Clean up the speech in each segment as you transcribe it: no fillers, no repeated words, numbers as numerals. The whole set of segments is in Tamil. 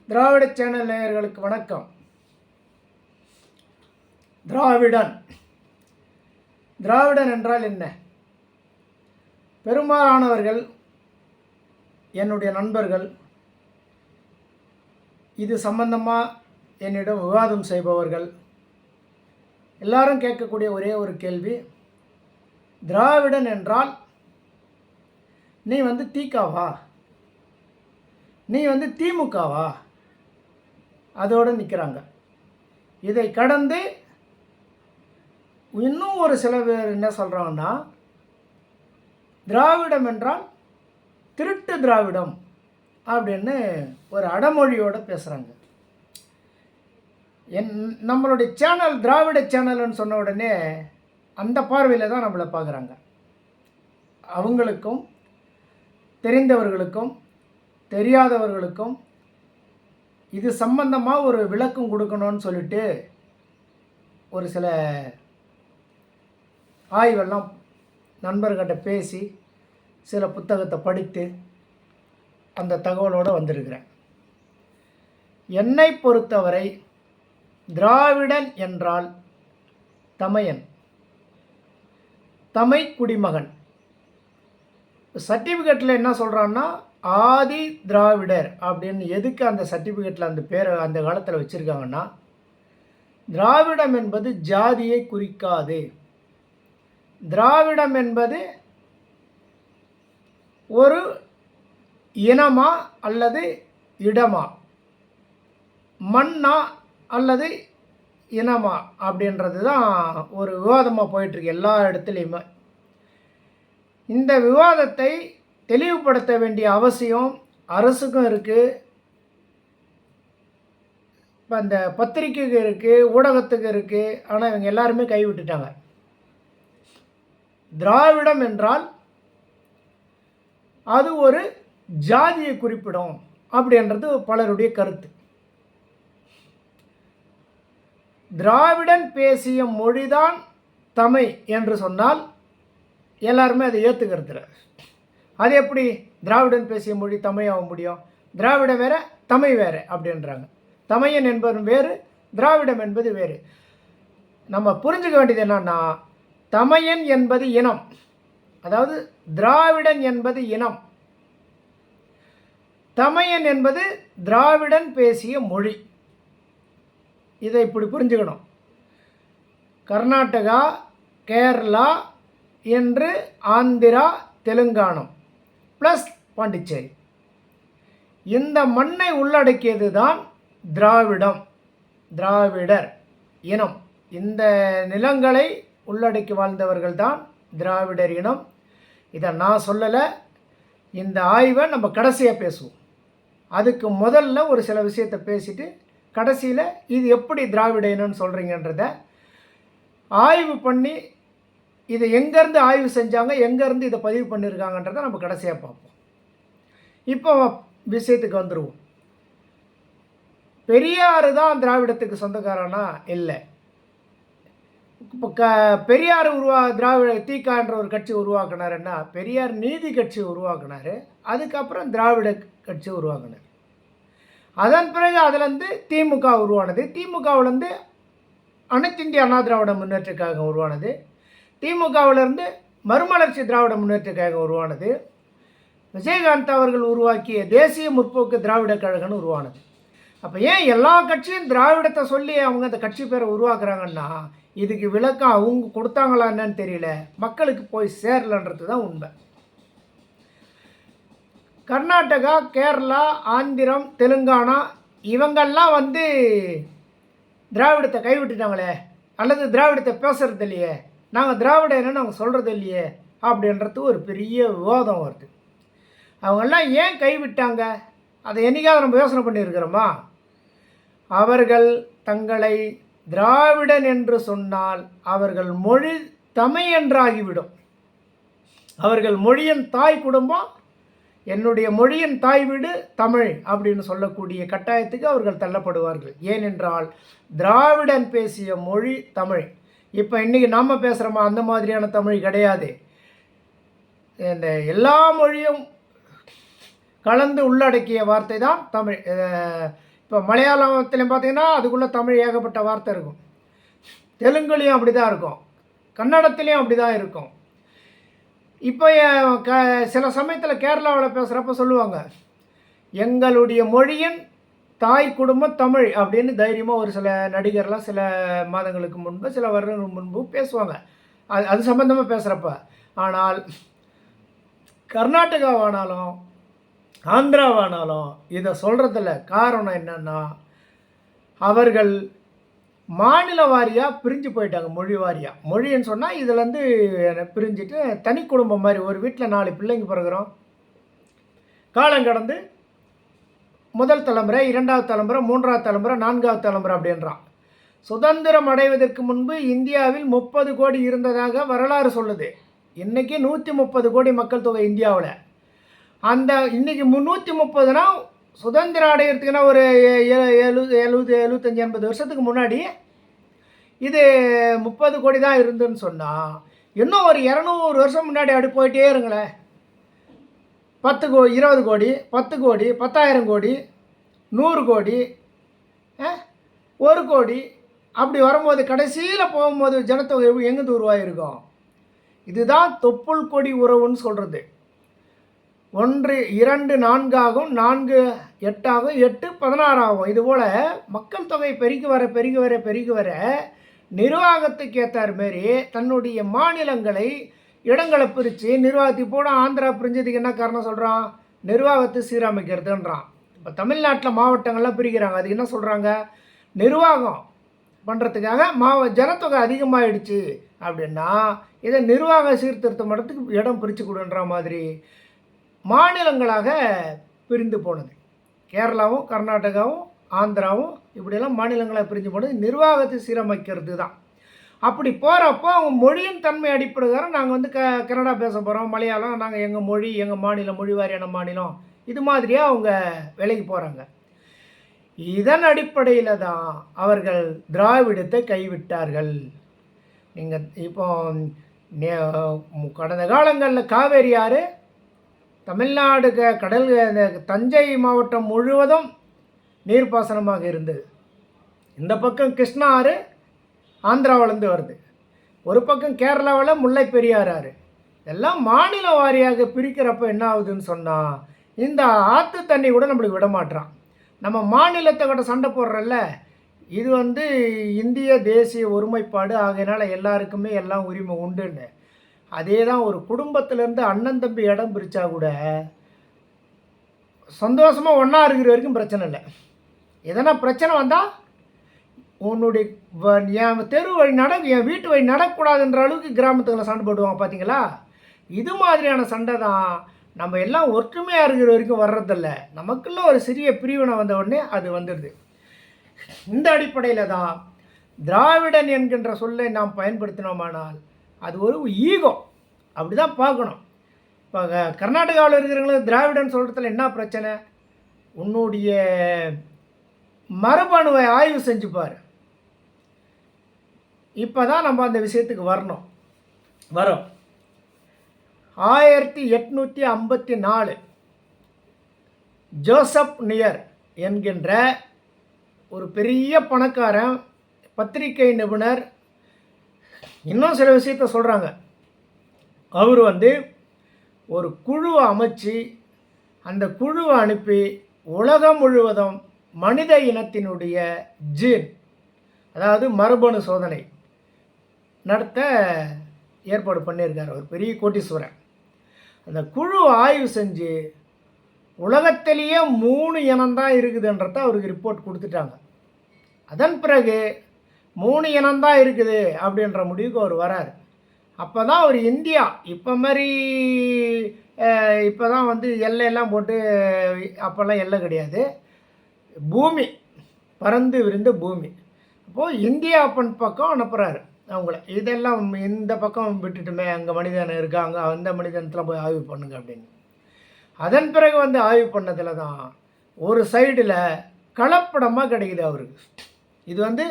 திராவிட சேனல் நேயர்களுக்கு வணக்கம். திராவிடன் என்றால் என்ன? பெரும்பாலானவர்கள், என்னுடைய நண்பர்கள், இது சம்பந்தமாக என்னிடம் விவாதம் செய்பவர்கள் எல்லாரும் கேட்கக்கூடிய ஒரே ஒரு கேள்வி, திராவிடன் என்றால் நீ தீக்காவா, நீ திமுகவா? அதோடு நிற்கிறாங்க. இதை கடந்து இன்னும் ஒரு சில பேர் என்ன சொல்கிறாங்கன்னா, திராவிடம் என்றால் திருட்டு திராவிடம் அப்படின்னு ஒரு அடமொழியோடு பேசுகிறாங்க. நம்மளுடைய சேனல் திராவிட சேனல்னு சொன்ன உடனே அந்த பார்வையில் தான் நம்மளை பார்க்குறாங்க. அவங்களுக்கும் தெரிந்தவர்களுக்கும் தெரியாதவர்களுக்கும் இது சம்பந்தமாக ஒரு விளக்கம் கொடுக்கணும்னு சொல்லிட்டு ஒரு சில ஆய்வெல்லாம் நண்பர்கிட்ட பேசி சில புத்தகத்தை படித்து அந்த தகவலோடு வந்திருக்கிறேன். என்னை பொறுத்தவரை திராவிடன் என்றால் தமையன், தமிழ் குடிமகன். சர்டிஃபிகேட்டில் என்ன சொல்கிறான்னா ஆதி திராவிடர் அப்படின்னு. எதுக்கு அந்த சர்டிஃபிகேட்டில் அந்த பேரை அந்த காலத்தில் வச்சுருக்காங்கன்னா, திராவிடம் என்பது ஜாதியை குறிக்காது. திராவிடம் என்பது ஒரு இனமா அல்லது இடமா, மண்ணா அல்லது இனமா அப்படின்றது தான் ஒரு விவாதமாக போயிட்டுருக்கு எல்லா இடத்துலையுமே. இந்த விவாதத்தை தெளிவுபடுத்த வேண்டிய அவசியம் அரசுக்கும் இருக்குது, இப்போ அந்த பத்திரிக்கைக்கு இருக்குது, ஊடகத்துக்கு இருக்குது. ஆனால் இவங்க எல்லாருமே கைவிட்டுட்டாங்க. திராவிடம் என்றால் அது ஒரு ஜாதியை குறிப்பிடும் அப்படின்றது பலருடைய கருத்து. திராவிடன் பேசிய மொழிதான் தமிழ் என்று சொன்னால் எல்லாருமே அதை ஏற்றுக்கிறது. அது எப்படி திராவிடன் பேசிய மொழி தமிழாக முடியும்? திராவிடம் வேறு தமிழ் வேறு அப்படின்றாங்க. தமிழன் என்பது வேறு, திராவிடம் என்பது வேறு. நம்ம புரிஞ்சுக்க வேண்டியது என்னன்னா, தமிழன் என்பது இனம், அதாவது திராவிடன் என்பது இனம், தமிழன் என்பது திராவிடன் பேசிய மொழி. இதை இப்படி புரிஞ்சுக்கணும். கர்நாடகா, கேரளா என்று ஆந்திரா, தெலுங்கானம் ப்ளஸ் பாண்டிச்சேரி, இந்த மண்ணை உள்ளடக்கியது தான் திராவிடம், திராவிடர் இனம். இந்த நிலங்களை உள்ளடக்கி வாழ்ந்தவர்கள் தான் திராவிடர் இனம். இதை நான் சொல்லலை, இந்த ஆய்வை நம்ம கடைசியாக பேசுவோம். அதுக்கு முதல்ல ஒரு சில விஷயத்தை பேசிட்டு கடைசியில் இது எப்படி திராவிட இனம்னு சொல்கிறீங்கன்றத ஆய்வு பண்ணி, இதை எங்கேருந்து ஆய்வு செஞ்சாங்க, எங்கேருந்து இதை பதிவு பண்ணியிருக்காங்கன்றதை நம்ம கடைசியாக பார்ப்போம். இப்போ விஷயத்துக்கு வந்துடுவோம். பெரியார் தான் திராவிடத்துக்கு சொந்தக்காரனா? இல்லை. இப்போ பெரியார் திகான்ற ஒரு கட்சி உருவாக்குனாருன்னா, பெரியார் நீதி கட்சி உருவாக்குனார், அதுக்கப்புறம் திராவிட கட்சி உருவாக்குனார். அதன் பிறகு அதுலேருந்து திமுக உருவானது, திமுகவிலேருந்து அனைத்து இந்திய அண்ணா திராவிட முன்னேற்ற கழகம் உருவானது, திமுகவிலிருந்து மறுமலர்ச்சி திராவிட முன்னேற்ற கழகம் உருவானது, விஜயகாந்த் அவர்கள் உருவாக்கிய தேசிய முற்போக்கு திராவிட கழகம்னு உருவானது. அப்போ ஏன் எல்லா கட்சியும் திராவிடத்தை சொல்லி அவங்க அந்த கட்சி பேரை உருவாக்குறாங்கன்னா, இதுக்கு விளக்கம் அவங்க கொடுத்தாங்களா என்னன்னு தெரியல, மக்களுக்கு போய் சேரலன்றது தான் உண்மை. கர்நாடகா, கேரளா, ஆந்திரம், தெலுங்கானா இவங்கெல்லாம் திராவிடத்தை கைவிட்டுட்டாங்களே, அல்லது திராவிடத்தை பேசுகிறது இல்லையே, நாங்கள் திராவிட என்னன்னு அவங்க சொல்கிறது இல்லையே அப்படின்றது ஒரு பெரிய விவாதம் வருது. அவங்கெல்லாம் ஏன் கைவிட்டாங்க? அதை என்னைக்காவது நம்ம யோசனை பண்ணியிருக்கிறோமா? அவர்கள் தங்களை திராவிடன் என்று சொன்னால் அவர்கள் மொழி தமிழ் என்றாகிவிடும். அவர்கள் மொழியின் தாய் குடும்பம், என்னுடைய மொழியின் தாய் வீடு தமிழ் அப்படின்னு சொல்லக்கூடிய கட்டாயத்துக்கு அவர்கள் தள்ளப்படுவார்கள். ஏனென்றால் திராவிடன் பேசிய மொழி தமிழ். இப்போ இன்றைக்கி நாம் பேசுகிறோமா அந்த மாதிரியான தமிழ் கிடையாது. இந்த எல்லா மொழியும் கலந்து உள்ளடக்கிய வார்த்தை தான் தமிழ். இப்போ மலையாளத்துலையும் பார்த்தீங்கன்னா அதுக்குள்ளே தமிழ் ஏகப்பட்ட வார்த்தை இருக்கும். தெலுங்குலேயும் அப்படி தான் இருக்கும். கன்னடத்துலேயும் அப்படி தான் இருக்கும். இப்போ சில சமயத்தில் கேரளாவில் பேசுகிறப்ப சொல்லுவாங்க, எங்களுடைய மொழியின் தாய் குடும்பம் தமிழ் அப்படின்னு தைரியமாக ஒரு சில நடிகர்லாம் சில மாதங்களுக்கு முன்பு, சில வருடங்களுக்கு முன்பு பேசுவாங்க. அது சம்மந்தமாக பேசுகிறப்ப. ஆனால் கர்நாடகாவானாலும் ஆந்திராவானாலும் இதை சொல்கிறதில்ல. காரணம் என்னென்னா, அவர்கள் மாநில வாரியாக பிரிஞ்சு போயிட்டாங்க. மொழி வாரியாக. மொழின்னு சொன்னால் இதுலேருந்து பிரிஞ்சுட்டு தனி குடும்பம் மாதிரி. ஒரு வீட்டில் 4 பிள்ளைங்க பிறகுறோம். காலம் கடந்து முதல் தலைமுறை, 2வது தலைமுறை, 3வது தலைமுறை, 4வது தலைமுறை அப்படின்றான். சுதந்திரம் அடைவதற்கு முன்பு இந்தியாவில் 30 கோடி இருந்ததாக வரலாறு சொல்லுது. இன்றைக்கி 130 கோடி மக்கள் தொகை இந்தியாவில். அந்த இன்றைக்கி 130னா சுதந்திரம் அடையிறதுக்குன்னா ஒரு 75 80 வருஷத்துக்கு முன்னாடி இது 30 கோடி தான் இருந்துன்னு சொன்னால், இன்னும் ஒரு 200 வருஷம் முன்னாடி அப்படி போயிட்டே இருங்களேன். 20 கோடி, 10 கோடி, 10,000 கோடி, 100 கோடி, 1 கோடி அப்படி வரும்போது கடைசியில் போகும்போது ஜனத்தொகை எங்கேருந்து உருவாகிருக்கும்? இதுதான் தொப்புள் கொடி உறவுன்னு சொல்கிறது. 1 2 4 ஆகும், 4 8 ஆகும், 8 16 ஆகும். இதுபோல் மக்கள் தொகை பெருகி வர நிர்வாகத்துக்கு ஏற்றார் மாரி தன்னுடைய மாநிலங்களை இடங்களை பிரித்து நிர்வாகத்தை போட. ஆந்திரா பிரிஞ்சதுக்கு என்ன காரணம் சொல்கிறான்? நிர்வாகத்தை சீரமைக்கிறதுன்றான். இப்போ தமிழ்நாட்டில் மாவட்டங்கள்லாம் பிரிக்கிறாங்க. அதுக்கு என்ன சொல்கிறாங்க? நிர்வாகம் பண்ணுறதுக்காக ஜனத்தொகை அதிகமாகிடுச்சு அப்படின்னா இதை நிர்வாக சீர்திருத்த மட்டத்துக்கு இடம் பிரித்து கொடுன்ற மாதிரி மாநிலங்களாக பிரிந்து போனது. கேரளாவும் கர்நாடகாவும் ஆந்திராவும் இப்படியெல்லாம் மாநிலங்களாக பிரிஞ்சு போனது நிர்வாகத்தை சீரமைக்கிறது தான். அப்படி போகிறப்போ அவங்க மொழியின் தன்மை அடிப்படைக்கார நாங்கள் வந்து கன்னடா பேச போகிறோம், மலையாளம் நாங்கள் எங்கள் மொழி, எங்கள் மாநிலம், மொழி வாரியான மாநிலம், இது மாதிரியாக அவங்க விலைக்கு போகிறாங்க. இதன் அடிப்படையில் தான் அவர்கள் திராவிடத்தை கைவிட்டார்கள். நீங்கள் இப்போ கடந்த காலங்களில் காவேரி ஆறு தமிழ்நாடு கடல் தஞ்சை மாவட்டம் முழுவதும் நீர்ப்பாசனமாக இருந்தது. இந்த பக்கம் கிருஷ்ணா ஆறு ஆந்திராவிலேருந்து வருது. ஒரு பக்கம் கேரளாவில் முல்லை பெரியாறு ஆறு. இதெல்லாம் மாநில வாரியாக பிரிக்கிறப்ப என்ன ஆகுதுன்னு சொன்னால், இந்த ஆற்று தண்ணி கூட நம்மளுக்கு விடமாட்டான். நம்ம மாநிலத்தை கூட சண்டை போடுறல்ல, இது வந்து இந்திய தேசிய ஒருமைப்பாடு ஆகையினால எல்லாருக்குமே எல்லாம் உரிமை உண்டுன்னு. அதே தான் ஒரு குடும்பத்திலேருந்து அண்ணன் தம்பி இடம் பிரித்தா கூட சந்தோஷமாக ஒன்றா இருக்கிற வரைக்கும் பிரச்சனை இல்லை. எதனா பிரச்சனை வந்தால் உன்னுடைய என் தெரு வழி என் வீட்டு வழி நடக்கக்கூடாதுன்ற அளவுக்கு கிராமத்துக்குள்ள சண்டை போடுவாங்க. பார்த்தீங்களா? இது மாதிரியான சண்டை தான் நம்ம எல்லாம் ஒற்றுமையாக இருக்கிற வரைக்கும் வர்றதில்ல. நமக்குள்ள ஒரு சிறிய பிரிவினை வந்த உடனே அது வந்துடுது. இந்த அடிப்படையில் தான் திராவிடன் என்கின்ற சொல்லை நாம் பயன்படுத்தினோமானால் அது ஒரு ஈகோ. அப்படி தான் பார்க்கணும். இப்போ கர்நாடகாவில் இருக்கிறவங்களுக்கு திராவிடன் சொல்கிறதுல என்ன பிரச்சனை? உன்னுடைய மரபணுவை ஆய்வு செஞ்சுப்பார். இப்போ தான் நம்ம அந்த விஷயத்துக்கு வரோம். 1854 ஜோசப் நியர் என்கின்ற ஒரு பெரிய பணக்காரன், பத்திரிகை நிபுணர், இன்னும் சில விஷயத்த சொல்கிறாங்க. அவர் வந்து ஒரு குழுவை அமைச்சு அந்த குழுவை அனுப்பி உலகம் முழுவதும் மனித இனத்தினுடைய ஜீன், அதாவது மரபணு சோதனை நடத்த ஏற்பாடு பண்ணியிருக்கார். ஒரு பெரிய கோட்டீஸ்வரன். அந்த குழு ஆய்வு செஞ்சு உலகத்திலேயே 3 இனம்தான் இருக்குதுன்றத அவருக்கு ரிப்போர்ட் கொடுத்துட்டாங்க. அதன் பிறகு 3 இனம்தான் இருக்குது அப்படின்ற முடிவுக்கு அவர் வராரு. அப்போ தான் அவர் இந்தியா இப்போ மாதிரி இப்போ தான் வந்து எல்லையெல்லாம் போட்டு, அப்போல்லாம் எல்லை கிடையாது, பூமி பறந்து விரிந்த பூமி. அப்போது இந்தியா பக்கம் அனுப்புகிறாரு அவங்கள. இதெல்லாம் இந்த பக்கம் விட்டுட்டுமே, அங்கே மனிதன் இருக்காங்க, அந்த மனிதனத்தில் போய் ஆய்வு பண்ணுங்க அப்படின்னு. அதன் பிறகு வந்து ஆய்வு பண்ணதில் தான் ஒரு சைடில் கலப்படமாக கிடைக்குது அவருக்கு. இது வந்து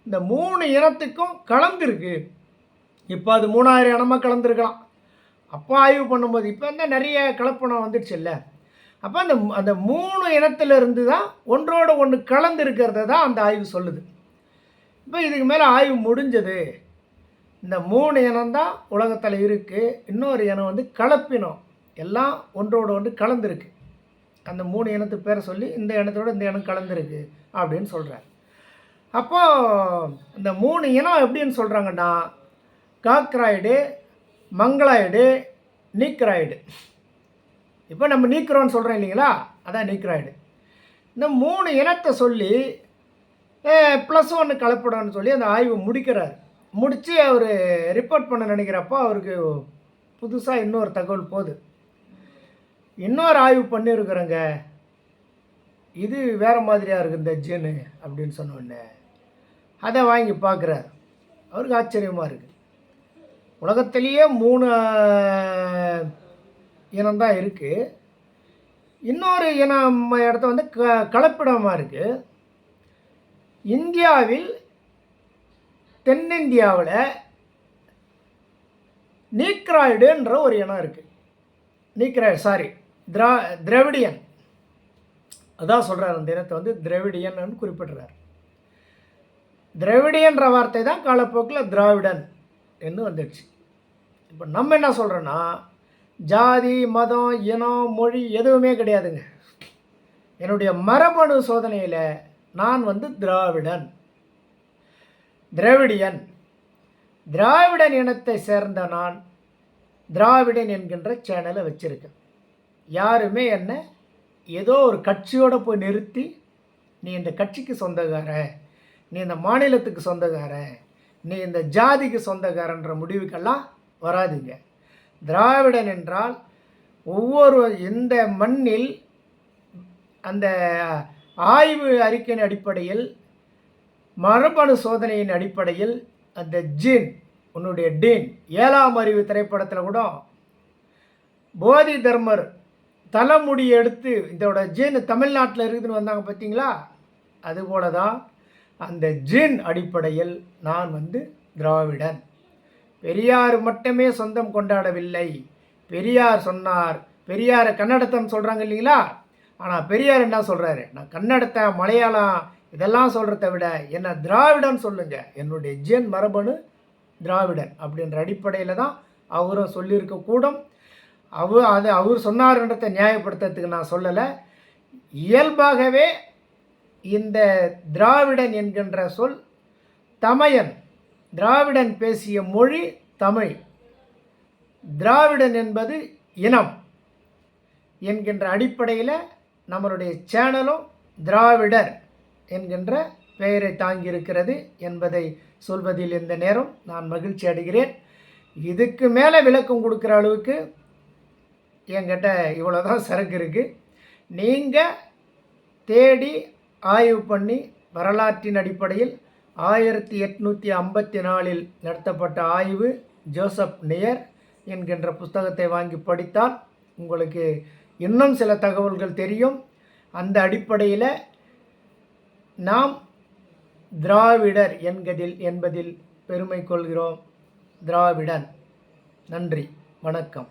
இந்த 3 இனத்துக்கும் கலந்துருக்கு. இப்போ அது 3000 இனமாக கலந்துருக்கலாம். அப்போ ஆய்வு பண்ணும்போது இப்போ வந்து நிறைய கலப்படம் வந்துடுச்சு இல்லை. அப்போ அந்த அந்த 3 இனத்திலிருந்து தான் ஒன்றோடு ஒன்று கலந்து இருக்கிறத தான் அந்த ஆய்வு சொல்லுது. இப்போ இதுக்கு மேலே ஆய்வு முடிஞ்சது. இந்த 3 இனம் தான் உலகத்தில் இருக்குது. இன்னொரு இனம் வந்து கலப்பினம். எல்லாம் ஒன்றோடு ஒன்று கலந்துருக்கு. அந்த 3 இனத்து பேரை சொல்லி இந்த இனத்தோட இந்த இனம் கலந்துருக்கு அப்படின்னு சொல்கிறார். அப்போது இந்த 3 இனம் எப்படின்னு சொல்கிறாங்கன்னா, காக்ராய்டு, மங்களாய்டு, நீக்ராய்டு. இப்போ நம்ம நீக்கிறோன்னு சொல்கிறோம் இல்லைங்களா, அதான் நீக்ராய்டு. இந்த 3 இனத்தை சொல்லி +1 கலப்படம்னு சொல்லி அந்த ஆய்வு முடிக்கிறார். முடித்து அவர் ரிப்போர்ட் பண்ண நினைக்கிறப்போ அவருக்கு புதுசாக இன்னொரு தகவல் போகுது. இன்னொரு ஆய்வு பண்ணியிருக்கிறேங்க, இது வேறு மாதிரியாக இருக்குது இந்த ஜீனு அப்படின்னு சொன்னோடனே அதை வாங்கி பார்க்குறாரு. அவருக்கு ஆச்சரியமாக இருக்குது. உலகத்திலேயே 3 இனம்தான் இருக்குது. இன்னொரு இனம் இடத்த வந்து கலப்பிடமாக இருக்குது. இந்தியாவில் தென்னிந்தியாவில் நீக்ராய்டுன்ற ஒரு இனம் இருக்குது. நீக்ராய்டு திராவிடியன், அதான் சொல்கிறார். அந்த இனத்தை வந்து திராவிடியன் குறிப்பிடுறார். திராவிடியன்ற வார்த்தை தான் காலப்போக்கில் திராவிடன் என்று வந்துடுச்சு. இப்போ நம்ம என்ன சொல்கிறோன்னா, ஜாதி, மதம், இனம், மொழி எதுவுமே கிடையாதுங்க. என்னுடைய மரபணு சோதனையில் நான் வந்து திராவிடியன். திராவிடன் இனத்தை சேர்ந்த நான் திராவிடன் என்கின்ற சேனலை வச்சுருக்கேன். யாருமே என்ன ஏதோ ஒரு கட்சியோடு போய் நிறுத்தி, நீ இந்த கட்சிக்கு சொந்தக்கார, நீ இந்த மாநிலத்துக்கு சொந்தக்கார, நீ இந்த ஜாதிக்கு சொந்தக்காரன்ற முடிவுக்கெல்லாம் வராதிங்க. திராவிடன் என்றால் இந்த மண்ணில் அந்த ஆய்வு அறிக்கையின் அடிப்படையில், மரபணு சோதனையின் அடிப்படையில், அந்த ஜீன் உன்னுடைய டீன் 7ஆம் அறிவு திரைப்படத்தில் கூட போதி தர்மர் தலைமுடி எடுத்து இதோட ஜீன் தமிழ்நாட்டில் இருக்குதுன்னு வந்தாங்க பார்த்தீங்களா, அதுபோல தான் அந்த ஜீன் அடிப்படையில் நான் வந்து திராவிடன். பெரியார் மட்டுமே சொந்தம் கொண்டாடவில்லை. பெரியார் சொன்னார், பெரியாரை கன்னடத்தன் சொல்கிறாங்க இல்லைங்களா, ஆனால் பெரியார் என்ன சொல்கிறாரு, நான் கன்னடத்தை, மலையாளம் இதெல்லாம் சொல்கிறத விட என்ன திராவிடன் சொல்லுங்கள், என்னுடைய ஜீன் மரபணு திராவிடன் அப்படின்ற அடிப்படையில் தான் அவரும் சொல்லியிருக்கக்கூடும். அவர் சொன்னார்ன்றதை நியாயப்படுத்துறதுக்கு நான் சொல்லலை. இயல்பாகவே இந்த திராவிடன் என்கின்ற சொல் தமையன், திராவிடன் பேசிய மொழி தமிழ், திராவிடன் என்பது இனம் என்கின்ற அடிப்படையில் நம்மளுடைய சேனலும் திராவிடர் என்கின்ற பெயரை தாங்கியிருக்கிறது என்பதை சொல்வதில் இந்த நேரம் நான் மகிழ்ச்சி அடைகிறேன். இதுக்கு மேலே விளக்கம் கொடுக்குற அளவுக்கு என்கிட்ட இவ்வளோதான் சரக்கு இருக்குது. நீங்கள் தேடி ஆய்வு பண்ணி வரலாற்றின் அடிப்படையில் 1854 நடத்தப்பட்ட ஆய்வு ஜோசப் நியர் என்கின்ற புத்தகத்தை வாங்கி படித்தால் உங்களுக்கு இன்னும் சில தகவல்கள் தெரியும். அந்த அடிப்படையில் நாம் திராவிடர் என்பதில் பெருமை கொள்கிறோம். திராவிடன். நன்றி, வணக்கம்.